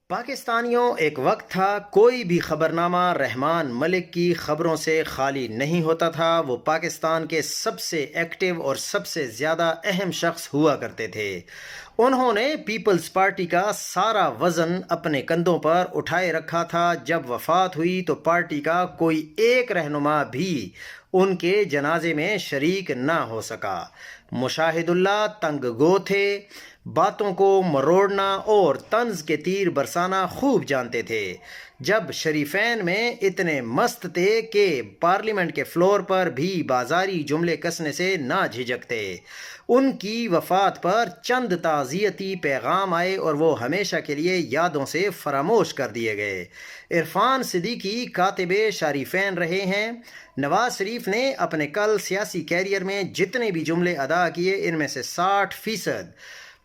پاکستانیوں، ایک وقت تھا کوئی بھی خبرنامہ رحمان ملک کی خبروں سے خالی نہیں ہوتا تھا۔ وہ پاکستان کے سب سے ایکٹیو اور سب سے زیادہ اہم شخص ہوا کرتے تھے۔ انہوں نے پیپلز پارٹی کا سارا وزن اپنے کندھوں پر اٹھائے رکھا تھا۔ جب وفات ہوئی تو پارٹی کا کوئی ایک رہنما بھی ان کے جنازے میں شریک نہ ہو سکا۔ مشاہد اللہ تنگ گو تھے، باتوں کو مروڑنا اور طنز کے تیر برسانا خوب جانتے تھے۔ جب شریفین میں اتنے مست تھے کہ پارلیمنٹ کے فلور پر بھی بازاری جملے کسنے سے نہ جھجکتے۔ ان کی وفات پر چند تعزیتی پیغام آئے اور وہ ہمیشہ کے لیے یادوں سے فراموش کر دیے گئے۔ عرفان صدیقی کاتب شریفین رہے ہیں۔ نواز شریف نے اپنے کل سیاسی کیریئر میں جتنے بھی جملے ادا کیے، ان میں سے 60%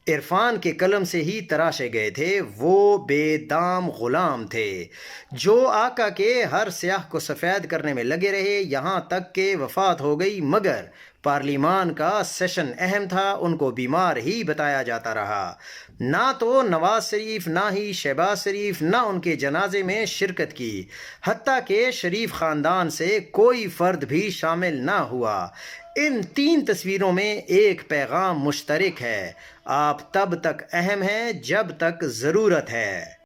عرفان کے قلم سے ہی تراشے گئے تھے۔ وہ بے دام غلام تھے جو آقا کے ہر سیاہ کو سفید کرنے میں لگے رہے، یہاں تک کہ وفات ہو گئی، مگر پارلیمان کا سیشن اہم تھا، ان کو بیمار ہی بتایا جاتا رہا۔ نہ تو نواز شریف، نہ ہی شہباز شریف، نہ ان کے جنازے میں شرکت کی، حتیٰ کہ شریف خاندان سے کوئی فرد بھی شامل نہ ہوا۔ ان تین تصویروں میں ایک پیغام مشترک ہے: آپ تب تک اہم ہیں جب تک ضرورت ہے۔